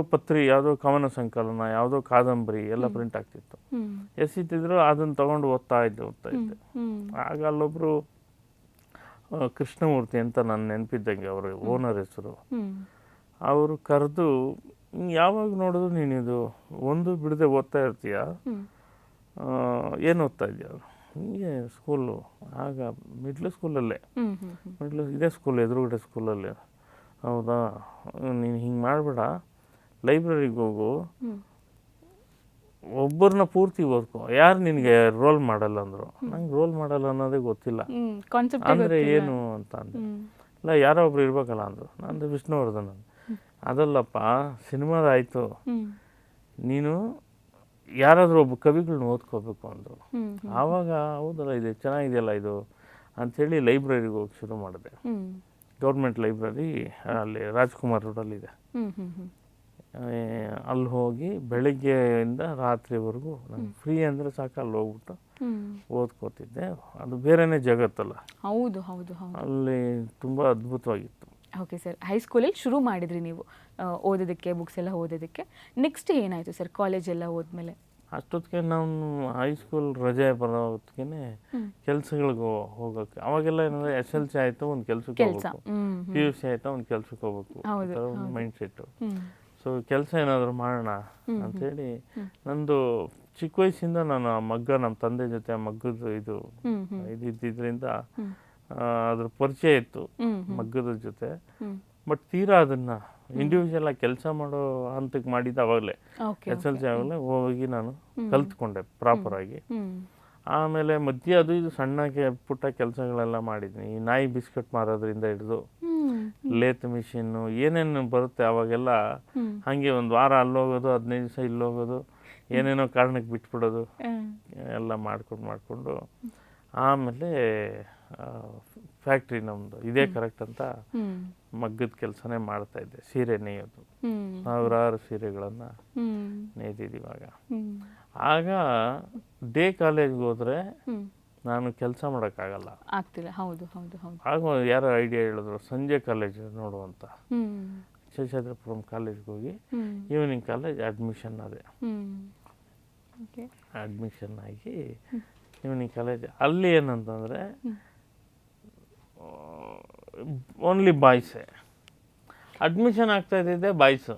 ಯಾವುದೋ ಕವನ ಸಂಕಲನ, ಯಾವುದೋ ಕಾದಂಬರಿ ಎಲ್ಲ ಪ್ರಿಂಟ್ ಆಗ್ತಿತ್ತು. ಎಸಿತಿದ್ರು, ಅದನ್ನು ತಗೊಂಡು ಓದ್ತಾ ಇದ್ದೆ. ಆಗ ಅಲ್ಲೊಬ್ರು ಕೃಷ್ಣಮೂರ್ತಿ ಅಂತ ನನ್ನ ನೆನಪಿದ್ದಂಗೆ, ಅವರು ಓನರ್ ಹೆಸರು, ಅವರು ಕರೆದು, ಯಾವಾಗ ನೋಡಿದ್ರು ನೀನಿದು ಒಂದು ಬಿಡದೆ ಓದ್ತಾ ಇರ್ತೀಯ, ಏನು ಓದ್ತಾ ಇದೆಯಾ? ಹೀಗೆ ಸ್ಕೂಲು, ಆಗ ಮಿಡ್ಲ್ ಸ್ಕೂಲಲ್ಲೇ, ಇದೇ ಸ್ಕೂಲ್ ಎದುರುಗಡೆ ಸ್ಕೂಲಲ್ಲೇ. ಹೌದಾ, ನೀನು ಹಿಂಗೆ ಮಾಡಬೇಡ, ಲೈಬ್ರರಿಗೆ ಹೋಗು, ಒಬ್ಬರನ್ನ ಪೂರ್ತಿ ಓದ್ಕೊ, ಯಾರು ನಿನಗೆ ರೋಲ್ ಮಾಡಲ್ಲ ಅಂದರು. ನಂಗೆ ರೋಲ್ ಮಾಡಲ್ಲ ಅನ್ನೋದೇ ಗೊತ್ತಿಲ್ಲ, ಅಂದರೆ ಏನು ಅಂತ ಅಂದೆ. ಇಲ್ಲ ಯಾರೋ ಒಬ್ರು ಇರ್ಬೇಕಲ್ಲ ಅಂದರು. ನಂದು ವಿಷ್ಣುವರ್ಧನ್. ಅದಲ್ಲಪ್ಪ, ಸಿನಿಮಾದಾಯಿತು, ನೀನು ಯಾರಾದರೂ ಒಬ್ಬ ಕವಿಗಳನ್ನ ಓದ್ಕೋಬೇಕು ಅಂದರು. ಆವಾಗ ಹೌದಲ್ಲ, ಇದು ಚೆನ್ನಾಗಿದೆಯಲ್ಲ ಇದು ಅಂಥೇಳಿ ಲೈಬ್ರರಿಗೆ ಹೋಗಿ ಶುರು ಮಾಡಿದೆ. ಗೌರ್ಮೆಂಟ್ ಲೈಬ್ರರಿ ಅಲ್ಲಿ ರಾಜ್ಕುಮಾರ್ ರೋಡಲ್ಲಿದೆ. ಅಲ್ಲಿ ಹೋಗಿ ಬೆಳಗ್ಗೆಯಿಂದ ರಾತ್ರಿವರೆಗೂ ನಂಗೆ ಫ್ರೀ ಅಂದರೆ ಸಾಕು, ಅಲ್ಲಿ ಹೋಗ್ಬಿಟ್ಟು ಓದ್ಕೋತಿದ್ದೆ. ಅದು ಬೇರೆನೇ ಜಗತ್ತಲ್ಲ. ಹೌದು ಹೌದು, ಅಲ್ಲಿ ತುಂಬ ಅದ್ಭುತವಾಗಿತ್ತು. ಓಕೆ ಸರ್, ಹೈಸ್ಕೂಲಲ್ಲಿ ಶುರು ಮಾಡಿದ್ರಿ ನೀವು ಓದೋದಕ್ಕೆ, ಬುಕ್ಸ್ ಎಲ್ಲ ಓದೋದಕ್ಕೆ. ನೆಕ್ಸ್ಟ್ ಏನಾಯಿತು ಸರ್ ಕಾಲೇಜ್ ಎಲ್ಲ ಹೋದ್ಮೇಲೆ? ಅಷ್ಟೊತ್ತಿಗೆ ನಾವು ಹೈಸ್ಕೂಲ್ ರಜೆ ಬರೋ ಹೊತ್ತಿಗೆ ಕೆಲಸಗಳಿಗೆ ಹೋಗೋಕ್ಕೆ, ಅವಾಗೆಲ್ಲ ಏನಂದರೆ SLC ಆಯಿತು ಒಂದು ಕೆಲಸಕ್ಕೆ ಹೋಗ್ಬೇಕು, PUC ಆಯಿತು ಒಂದು ಕೆಲಸಕ್ಕೆ ಹೋಗ್ಬೇಕು, ಒಂದು ಮೈಂಡ್ ಸೆಟ್ಟು. ಸೊ ಕೆಲಸ ಏನಾದರೂ ಮಾಡೋಣ ಅಂಥೇಳಿ, ನಂದು ಚಿಕ್ಕ ವಯಸ್ಸಿಂದ ನಾನು ನಮ್ಮ ತಂದೆ ಜೊತೆ ಮಗ್ಗದ್ದು ಇದ್ದಿದ್ದರಿಂದ ಅದ್ರ ಪರಿಚಯ ಇತ್ತು ಮಗ್ಗದ ಜೊತೆ. ಬಟ್ ತೀರಾ ಅದನ್ನು ಇಂಡಿವಿಜುವಲ್ ಆಗಿ ಕೆಲಸ ಮಾಡೋ ಹಂತಕ್ಕೆ ಮಾಡಿದ್ದು ಅವಾಗಲೇ SLC ಆವಾಗಲೇ ಹೋಗಿ ನಾನು ಕಲ್ತ್ಕೊಂಡೆ ಪ್ರಾಪರಾಗಿ. ಆಮೇಲೆ ಮಧ್ಯೆ ಅದು ಇದು ಸಣ್ಣ ಪುಟ್ಟ ಕೆಲಸಗಳೆಲ್ಲ ಮಾಡಿದ್ದೀನಿ. ಈ ನಾಯಿ ಬಿಸ್ಕೆಟ್ ಮಾರೋದ್ರಿಂದ ಹಿಡಿದು ಲೇತ್ ಮಿಷಿನ್ನು ಏನೇನು ಬರುತ್ತೆ ಅವಾಗೆಲ್ಲ ಹಾಗೆ ಒಂದು ವಾರ ಅಲ್ಲೋಗೋದು, 15 ದಿವಸ ಇಲ್ಲೋಗೋದು, ಏನೇನೋ ಕಾರಣಕ್ಕೆ ಬಿಟ್ಬಿಡೋದು ಎಲ್ಲ ಮಾಡಿಕೊಂಡು ಆಮೇಲೆ ಫ್ಯಾಕ್ಟ್ರಿ ನಮ್ಮದು ಇದೇ ಕರೆಕ್ಟ್ ಅಂತ ಮಗ್ಗದ ಕೆಲಸನೇ ಮಾಡ್ತಾಯಿದ್ದೆ. ಸೀರೆ ನೇಯೋದು, ಸಾವಿರಾರು ಸೀರೆಗಳನ್ನು ನೇಯ್ದಿದ್ದೀವಾಗ. ಆಗ ಡೇ ಕಾಲೇಜ್ಗೆ ಹೋದರೆ ನಾನು ಕೆಲಸ ಮಾಡೋಕ್ಕಾಗಲ್ಲ, ಆಗ್ತಿಲ್ಲ. ಹೌದು ಹೌದು ಹೌದು. ಆಗ ಯಾರೋ ಐಡಿಯಾ ಹೇಳಿದ್ರು ಸಂಜೆ ಕಾಲೇಜ್ ನೋಡುವಂತ. ಶೇಷಾದ್ರಿಪುರಂ ಕಾಲೇಜ್ಗೆ ಹೋಗಿ ಈವ್ನಿಂಗ್ ಕಾಲೇಜ್ ಅಡ್ಮಿಷನ್ ಆದೆ. ಅಡ್ಮಿಷನ್ ಆಗಿ ಈವ್ನಿಂಗ್ ಕಾಲೇಜ್ ಅಲ್ಲಿ ಏನಂತಂದರೆ ಓನ್ಲಿ ಬಾಯ್ಸೇ ಅಡ್ಮಿಷನ್ ಆಗ್ತಾ ಇದ್ದಿದ್ದೆ, ಬಾಯ್ಸು.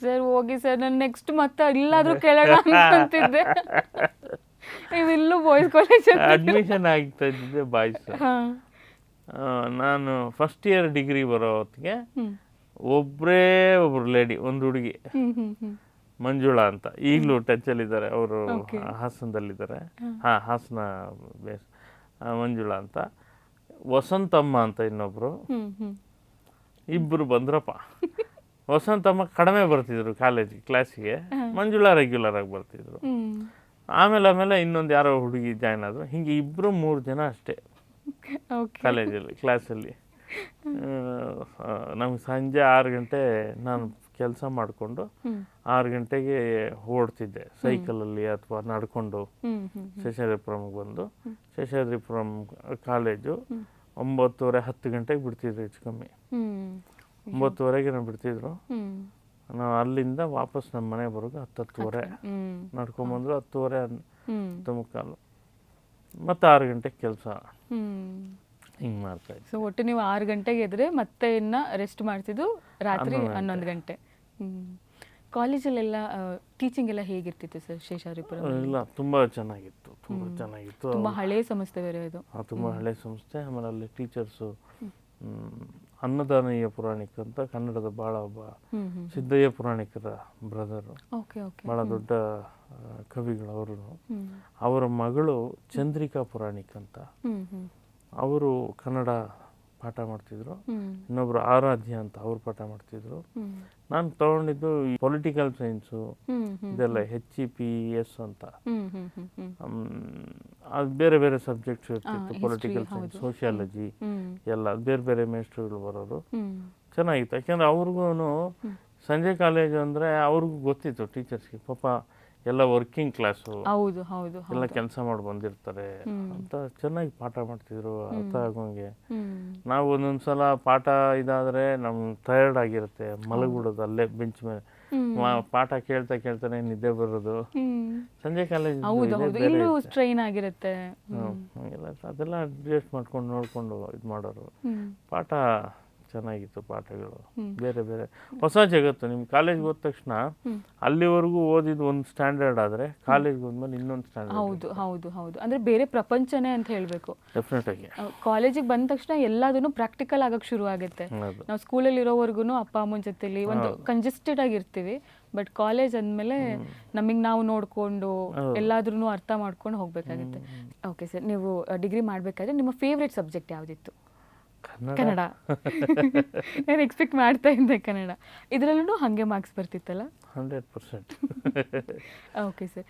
ಸರ್ ಹೋಗಿ ಸರ್, ನಾನು ನೆಕ್ಸ್ಟ್ ಮತ್ತೆ ಇಲ್ಲಾದ್ರೂ ಕೇಳೋಣ ಅಂತಿದ್ದೆ. ಇವಿಲ್ಲೂ ಬಾಯ್ಸ್ ಕಾಲೇಜ್ ಅಡ್ಮಿಷನ್ ಆಗ್ತಾ ಇದ್ದಿದ್ದೆ ಬಾಯ್ಸು. ನಾನು ಫಸ್ಟ್ ಇಯರ್ ಡಿಗ್ರಿ ಬರೋ ಹೊತ್ತಿಗೆ ಒಬ್ರು ಲೇಡಿ, ಒಂದು ಹುಡುಗಿ ಮಂಜುಳಾ ಅಂತ, ಈಗಲೂ ಟಚಲ್ಲಿದ್ದಾರೆ. ಅವರು ಹಾಸನದಲ್ಲಿದ್ದಾರೆ. ಹಾಸನ ಬೇಸ್. ಮಂಜುಳಾ ಅಂತ, ವಸಂತಮ್ಮ ಅಂತ ಇನ್ನೊಬ್ರು, ಇಬ್ಬರು ಬಂದ್ರಪ್ಪ. ವಸಂತಮ್ಮ ಕಡಿಮೆ ಬರ್ತಿದ್ರು ಕ್ಲಾಸಿಗೆ, ಮಂಜುಳಾ ರೆಗ್ಯುಲರ್ ಆಗಿ ಬರ್ತಿದ್ರು. ಆಮೇಲೆ ಇನ್ನೊಂದು ಯಾರೋ ಹುಡುಗಿ ಜಾಯ್ನ್ ಆದರು. ಹಿಂಗೆ 2-3 ಜನ ಅಷ್ಟೇ ಕಾಲೇಜಲ್ಲಿ, ಕ್ಲಾಸಲ್ಲಿ. ನಮ್ಗೆ ಸಂಜೆ 6 ಗಂಟೆ ನಾನು ಕೆಲಸ ಮಾಡಿಕೊಂಡು 6 ಗಂಟೆಗೆ ಓಡ್ತಿದ್ದೆ ಸೈಕಲಲ್ಲಿ ಅಥವಾ ನಡ್ಕೊಂಡು ಶೇಷಾದ್ರಿಪುರಂಗೆ ಬಂದು. ಶೇಷಾದ್ರಿಪುರಂ ಕಾಲೇಜು 9:30-10 ಗಂಟೆಗೆ ಬಿಡ್ತಿದ್ರು, ಹೆಚ್ಚು ಕಮ್ಮಿ 9:30ಗೆ ಬಿಡ್ತಿದ್ರು. ನಾವು ಅಲ್ಲಿಂದ ವಾಪಸ್ ನಮ್ಮ ಮನೆಗೆ ಬರೋದು 10-10:30 ನಡ್ಕೊಂಬಂದ್ರು. 10:30 ಮತ್ತು 6 ಗಂಟೆಗೆ ಕೆಲಸ ಹಿಂಗೆ ಮಾಡ್ತಾಯಿದ್ದೆ. ಸೊ ಒಟ್ಟು ನೀವು 6 ಗಂಟೆಗೆ ಎದ್ರೆ ಮತ್ತೆ ಇನ್ನು ರೆಸ್ಟ್ ಮಾಡ್ತಿದ್ದು ರಾತ್ರಿ 11 ಗಂಟೆ. ಕಾಲೇಜಲ್ಲೆಲ್ಲ ಟೀಚಿಂಗ್ ಎಲ್ಲ ಹೇಗಿರ್ತಿತ್ತು ಸರ್ ಶೇಷಾದ್ರಿಪುರಂ? ಇಲ್ಲ, ತುಂಬ ಚೆನ್ನಾಗಿತ್ತು. ತುಂಬ ಹಳೆ ಸಂಸ್ಥೆ ಬೇರೆ ಇದು. ತುಂಬ ಹಳೆ ಸಂಸ್ಥೆ. ಆಮೇಲೆ ಅಲ್ಲಿ ಟೀಚರ್ಸು ಅನ್ನದಾನಯ್ಯ ಪುರಾಣಿಕ್ ಅಂತ ಕನ್ನಡದ ಭಾಳ ಒಬ್ಬ ಸಿದ್ದಯ್ಯ ಪುರಾಣಿಕರ ಬ್ರದರು, ಭಾಳ ದೊಡ್ಡ ಕವಿಗಳು ಅವರು. ಅವರ ಮಗಳು ಚಂದ್ರಿಕಾ ಪುರಾಣಿಕ್ ಅಂತ, ಅವರು ಕನ್ನಡ ಪಾಠ ಮಾಡ್ತಿದ್ರು. ಇನ್ನೊಬ್ರು ಆರಾಧ್ಯ ಅಂತ ಅವ್ರು ಪಾಠ ಮಾಡ್ತಿದ್ರು. ನಾನು ತಗೊಂಡಿದ್ದು ಪೊಲಿಟಿಕಲ್ ಸೈನ್ಸು ಇದೆಲ್ಲ, HEPS ಅಂತ. ಅದು ಬೇರೆ ಬೇರೆ ಸಬ್ಜೆಕ್ಟ್ಸ್ ಇರ್ತಿತ್ತು. ಪೊಲಿಟಿಕಲ್ ಸೈನ್ಸ್, ಸೋಷಿಯಾಲಜಿ ಎಲ್ಲ ಬೇರೆ ಬೇರೆ ಮೇಸ್ಟ್ರುಗಳು ಬರೋರು. ಚೆನ್ನಾಗಿತ್ತು. ಯಾಕೆಂದ್ರೆ ಅವ್ರಿಗೂ ಸಂಜೆ ಕಾಲೇಜು ಅಂದರೆ ಅವ್ರಿಗೂ ಗೊತ್ತಿತ್ತು ಟೀಚರ್ಸ್ಗೆ, ಪಾಪ ಎಲ್ಲ ವರ್ಕಿಂಗ್ ಕ್ಲಾಸು, ಎಲ್ಲ ಕೆಲಸ ಮಾಡಿ ಬಂದಿರ್ತಾರೆ ಅಂತ ಚೆನ್ನಾಗಿ ಪಾಠ ಮಾಡ್ತಿದ್ರು, ಅರ್ಥ ಆಗೋಂಗೆ. ನಾವು ಒಂದೊಂದ್ಸಲ ಪಾಠ ಇದಾದರೆ ನಮ್ಗೆ ಟಯರ್ಡ್ ಆಗಿರುತ್ತೆ, ಮಲಗ್ಬಿಡೋದು ಅಲ್ಲೇ ಬೆಂಚ್ ಮೇಲೆ. ಪಾಠ ಕೇಳ್ತಾನೆ ನಿದ್ದೆ ಬರೋದು. ಸಂಜೆ ಕಾಲೇಜ್ ಸ್ಟ್ರೈನ್ ಆಗಿರುತ್ತೆ, ಅದೆಲ್ಲ ಅಡ್ಜಸ್ಟ್ ಮಾಡ್ಕೊಂಡು ನೋಡ್ಕೊಂಡು ಇದು ಮಾಡೋರು. ಪಾಠ ಚೆನ್ನಾಗಿತ್ತು, ಪಾಠಗಳು ಬೇರೆ ಬೇರೆ ಹೊಸ ಜಗತ್ತು. ನಿಮ್ಮ ಕಾಲೇಜ್ಗೆ ಹೋದ ತಕ್ಷಣ ಅಲ್ಲಿವರೆಗೂ ಓದಿದ್ದು ಒಂದು ಸ್ಟ್ಯಾಂಡರ್ಡ್ ಆದರೆ ಕಾಲೇಜ್ಗೆ ಹೋದ್ಮೇಲೆ ಇನ್ನೊಂದು ಸ್ಟ್ಯಾಂಡರ್ಡ್. ಹೌದು ಅಂದರೆ ಬೇರೆ ಪ್ರಪಂಚನೇ ಅಂತ ಹೇಳಬೇಕು. ಡೆಫಿನೆಟ್ ಆಗಿ ಕಾಲೇಜಿಗೆ ಬಂದ ತಕ್ಷಣ ಎಲ್ಲದನ್ನು ಪ್ರಾಕ್ಟಿಕಲ್ ಆಗಕ್ಕೆ ಶುರು ಆಗುತ್ತೆ. ನಾವು ಸ್ಕೂಲಲ್ಲಿ ಇರೋವರೆಗೂ ಅಪ್ಪ ಅಮ್ಮನ ಜೊತೆಲಿ ಒಂದು ಕಂಜೆಸ್ಟೆಡ್ ಆಗಿರ್ತೀವಿ. ಬಟ್ ಕಾಲೇಜ್ ಅಂದಮೇಲೆ ನಮಗೆ ನಾವು ನೋಡಿಕೊಂಡು ಎಲ್ಲಾದ್ರೂ ಅರ್ಥ ಮಾಡ್ಕೊಂಡು ಹೋಗ್ಬೇಕಾಗುತ್ತೆ. ಓಕೆ ಸರ್, ನೀವು ಡಿಗ್ರಿ ಮಾಡಬೇಕಾದ್ರೆ ನಿಮ್ಮ ಫೇವ್ರೆಟ್ ಸಬ್ಜೆಕ್ಟ್ ಯಾವುದಿತ್ತು? ಕನ್ನಡ. ನಾನು ಎಕ್ಸ್ಪೆಕ್ಟ್ ಮಾಡ್ತಾ ಇದ್ದೆ ಕನ್ನಡ. ಇದರಲ್ಲೂ ಹಾಗೆ ಮಾರ್ಕ್ಸ್ ಬರ್ತಿತ್ತಲ್ಲ? 100%. ಓಕೆ ಸರ್,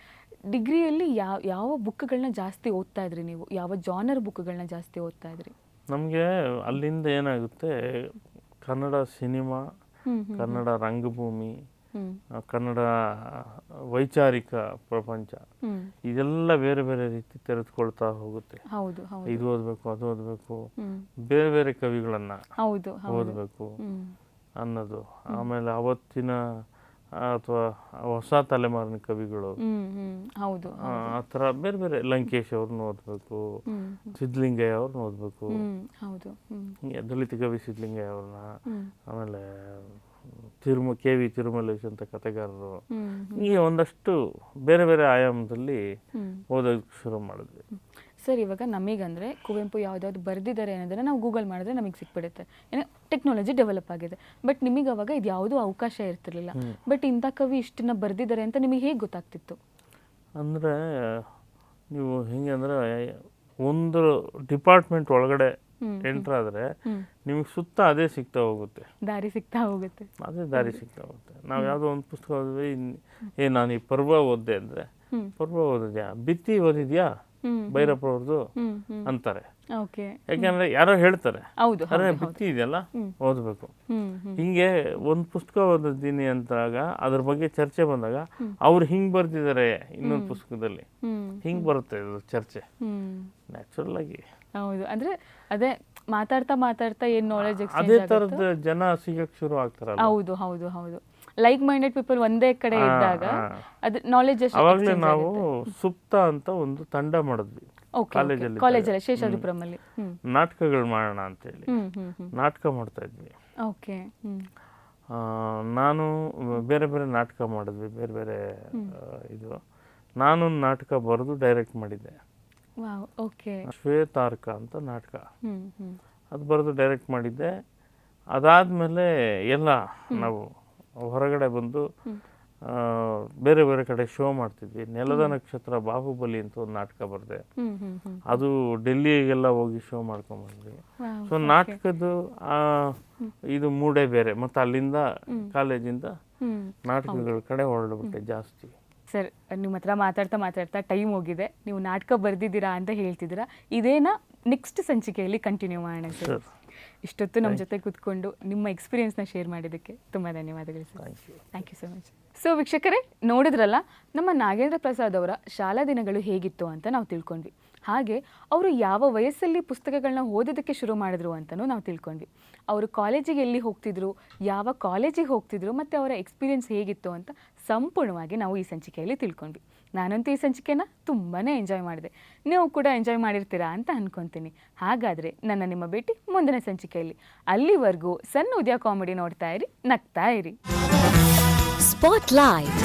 ಡಿಗ್ರಿಯಲ್ಲಿ ಯಾವ ಬುಕ್ಗಳನ್ನ ಜಾಸ್ತಿ ಓದ್ತಾ ಇದ್ರಿ ನೀವು? ಯಾವ ಜಾನರ್ ಬುಕ್ಗಳನ್ನ ಜಾಸ್ತಿ ಓದ್ತಾ ಇದ್ರಿ? ನಮಗೆ ಅಲ್ಲಿಂದ ಏನಾಗುತ್ತೆ, ಕನ್ನಡ ಸಿನಿಮಾ, ಕನ್ನಡ ರಂಗಭೂಮಿ, ಕನ್ನಡ ವೈಚಾರಿಕ ಪ್ರಪಂಚ, ಇದೆಲ್ಲ ಬೇರೆ ಬೇರೆ ರೀತಿ ತೆರೆದುಕೊಳ್ತಾ ಹೋಗುತ್ತೆ. ಇದು ಓದಬೇಕು, ಅದು ಓದಬೇಕು, ಬೇರೆ ಬೇರೆ ಕವಿಗಳನ್ನ ಓದಬೇಕು ಅನ್ನೋದು. ಆಮೇಲೆ ಅವತ್ತಿನ ಅಥವಾ ಹೊಸ ತಲೆಮಾರಿನ ಕವಿಗಳು, ಆ ಥರ ಬೇರೆ ಬೇರೆ, ಲಂಕೇಶ್ ಅವ್ರನ್ನ ಓದಬೇಕು, ಸಿದ್ಧಲಿಂಗಯ್ಯ ಅವ್ರನ್ನ ಓದಬೇಕು, ದಲಿತ ಕವಿ ಸಿದ್ಧಲಿಂಗಯ್ಯ ಅವ್ರನ್ನ, ಆಮೇಲೆ KV ತಿರುಮಲೇಶ್ ಅಂತ ಕಥೆಗಾರರು, ಹೀಗೆ ಒಂದಷ್ಟು ಬೇರೆ ಬೇರೆ ಆಯಾಮದಲ್ಲಿ ಓದೋಕ್ಕೆ ಶುರು ಮಾಡಿದ್ವಿ. ಸರ್ ಇವಾಗ ನಮಗಂದರೆ ಕುವೆಂಪು ಯಾವುದಾದ್ರು ಬರೆದಿದ್ದಾರೆ ಅನ್ನೋದನ್ನು ನಾವು ಗೂಗಲ್ ಮಾಡಿದ್ರೆ ನಮಗೆ ಸಿಕ್ಬಿಡುತ್ತೆ, ಏನೋ ಟೆಕ್ನಾಲಜಿ ಡೆವಲಪ್ ಆಗಿದೆ. ಬಟ್ ನಿಮಗೆ ಅವಾಗ ಇದು ಯಾವುದೂ ಅವಕಾಶ ಇರ್ತಿರ್ಲಿಲ್ಲ. ಬಟ್ ಇಂಥ ಕವಿ ಇಷ್ಟನ್ನ ಬರೆದಿದ್ದಾರೆ ಅಂತ ನಿಮಗೆ ಹೇಗೆ ಗೊತ್ತಾಗ್ತಿತ್ತು? ಅಂದರೆ ನೀವು ಹೆಂಗೆ ಅಂದರೆ ಒಂದು ಡಿಪಾರ್ಟ್ಮೆಂಟ್ ಒಳಗಡೆ ಎಂಟ್ರ್ ಆದರೆ ನಿಮಗೆ ಸುತ್ತ ಅದೇ ಸಿಗ್ತಾ ಹೋಗುತ್ತೆ, ದಾರಿ ಸಿಗ್ತಾ ಹೋಗುತ್ತೆ. ಅದೇ ದಾರಿ ಸಿಗ್ತಾ ಹೋಗುತ್ತೆ. ನಾವು ಯಾವುದೋ ಒಂದು ಪುಸ್ತಕ ಓದಿದ್ವಿ, ನಾನು ಈ ಪರ್ವ ಓದಿದೆ ಅಂದರೆ ಪರ್ವ ಓದಿದ್ಯಾ, ಬಿತ್ತಿ ಓದಿದ್ಯಾ ಭೈರಪ್ಪ ಅವ್ರದ್ದು ಅಂತಾರೆ. ಯಾಕೆಂದ್ರೆ ಯಾರೋ ಹೇಳ್ತಾರೆ ಅರೆ ಬಿತ್ತಿ ಇದೆಯಲ್ಲ ಓದ್ಬೇಕು. ಹಿಂಗೆ ಒಂದು ಪುಸ್ತಕ ಓದಿದ್ದೀನಿ ಅಂತಾಗ ಅದ್ರ ಬಗ್ಗೆ ಚರ್ಚೆ ಬಂದಾಗ ಅವ್ರು ಹಿಂಗ್ ಬರ್ತಿದ್ದಾರೆ ಇನ್ನೊಂದು ಪುಸ್ತಕದಲ್ಲಿ, ಹಿಂಗ್ ಬರುತ್ತೆ ಇದು ಚರ್ಚೆ ನ್ಯಾಚುರಲ್ ಆಗಿ. ಹೌದು, ಅಂದ್ರೆ ಅದೇ ಮಾತಾಡ್ತಾ ಮಾತಾಡ್ತಾ ಏನ್ ನಾಲೆಜ್ ಅದೇ ತರದ ಜನ ಸಿಗಕ್ ಶುರು ಆಗ್ತಾರಲ್ಲ. ಹೌದು ಹೌದು ಹೌದು, ಲೈಕ್ ಮೈಂಡೆಡ್ ಪೀಪಲ್ ಒಂದೇ ಕಡೆ ಇದ್ದಾಗ ಅದು ನಾಲೆಜ್. ಅವಾಗಲೇ ನಾವು ಸುಪ್ತ ಅಂತ ಒಂದು ತಂಡ ಮಾಡಿದ್ವಿ ಕಾಲೇಜಲ್ಲಿ ಶೇಷಾದ್ರಿಪುರಮಲ್ಲಿ. ನಾಟಕಗಳು ಮಾಡೋಣ ಅಂತೇಳಿ ನಾಟಕ ಮಾಡ್ತಾ ಇದ್ವಿ. ಓಕೆ, ನಾನು ಬೇರೆ ಬೇರೆ ನಾಟಕ ಮಾಡಿದ್ವಿ, ಬೇರೆ ಬೇರೆ ಇದು. ನಾನೊಂದು ನಾಟಕ ಬರೆದು ಡೈರೆಕ್ಟ್ ಮಾಡಿದ್ದೆ, ಶ್ವೇತಾರ್ಕ ಅಂತ ನಾಟಕ. ಅದು ಬರೆದು ಡೈರೆಕ್ಟ್ ಮಾಡಿದ್ದೆ. ಅದಾದಮೇಲೆ ಎಲ್ಲ ನಾವು ಹೊರಗಡೆ ಬಂದು ಬೇರೆ ಬೇರೆ ಕಡೆ ಶೋ ಮಾಡ್ತಿದ್ವಿ. ನೆಲದ ನಕ್ಷತ್ರ ಬಾಹುಬಲಿ ಅಂತ ಒಂದು ನಾಟಕ ಬರೆದೆ, ಅದು ಡೆಲ್ಲಿಗೆಲ್ಲ ಹೋಗಿ ಶೋ ಮಾಡ್ಕೊಂಡ್ಬಂದ್ವಿ. ಸೊ ನಾಟಕದ್ದು ಇದು ಮೂಡೇ ಬೇರೆ. ಮತ್ತು ಅಲ್ಲಿಂದ ಕಾಲೇಜಿಂದ ನಾಟಕಗಳ ಕಡೆ ಹೊರಡ್ಬಿಟ್ಟೆ ಜಾಸ್ತಿ. ಸರ್, ನಿಮ್ಮ ಹತ್ರ ಮಾತಾಡ್ತಾ ಮಾತಾಡ್ತಾ ಟೈಮ್ ಹೋಗಿದೆ. ನೀವು ನಾಟಕ ಬರೆದಿದ್ದೀರಾ ಅಂತ ಹೇಳ್ತಿದ್ದೀರಾ, ಇದೇನಾ ನೆಕ್ಸ್ಟ್ ಸಂಚಿಕೆಯಲ್ಲಿ ಕಂಟಿನ್ಯೂ ಮಾಡೋಣ ಸರ್. ಇಷ್ಟೊತ್ತು ನಮ್ಮ ಜೊತೆ ಕೂತ್ಕೊಂಡು ನಿಮ್ಮ ಎಕ್ಸ್ಪೀರಿಯನ್ಸ್ನ ಶೇರ್ ಮಾಡಿದ್ದಕ್ಕೆ ತುಂಬ ಧನ್ಯವಾದಗಳು sir. Thank you so much. So ವೀಕ್ಷಕರೇ, ನೋಡಿದ್ರಲ್ಲ ನಮ್ಮ ನಾಗೇಂದ್ರ ಪ್ರಸಾದ್ ಅವರ ಶಾಲಾ ದಿನಗಳು ಹೇಗಿತ್ತು ಅಂತ ನಾವು ತಿಳ್ಕೊಂಡ್ವಿ. ಹಾಗೆ ಅವರು ಯಾವ ವಯಸ್ಸಲ್ಲಿ ಪುಸ್ತಕಗಳನ್ನ ಓದೋದಕ್ಕೆ ಶುರು ಮಾಡಿದ್ರು ಅಂತಲೂ ನಾವು ತಿಳ್ಕೊಂಡ್ವಿ. ಅವರು ಕಾಲೇಜಿಗೆ ಎಲ್ಲಿ ಹೋಗ್ತಿದ್ರು, ಯಾವ ಕಾಲೇಜಿಗೆ ಹೋಗ್ತಿದ್ರು, ಮತ್ತು ಅವರ ಎಕ್ಸ್ಪೀರಿಯನ್ಸ್ ಹೇಗಿತ್ತು ಅಂತ ಸಂಪೂರ್ಣವಾಗಿ ನಾವು ಈ ಸಂಚಿಕೆಯಲ್ಲಿ ತಿಳ್ಕೊಂಡ್ವಿ. ನಾನಂತೂ ಈ ಸಂಚಿಕೆನ ತುಂಬಾ ಎಂಜಾಯ್ ಮಾಡಿದೆ, ನೀವು ಕೂಡ ಎಂಜಾಯ್ ಮಾಡಿರ್ತೀರಾ ಅಂತ ಅನ್ಕೊತೀನಿ. ಹಾಗಾದರೆ ನಿಮ್ಮ ಭೇಟಿ ಮುಂದಿನ ಸಂಚಿಕೆಯಲ್ಲಿ. ಅಲ್ಲಿವರೆಗೂ ಸಣ್ಣ ಉದಯ ಕಾಮಿಡಿ ನೋಡ್ತಾ ಇರಿ, ನಗ್ತಾ ಇರಿ. Spotlight.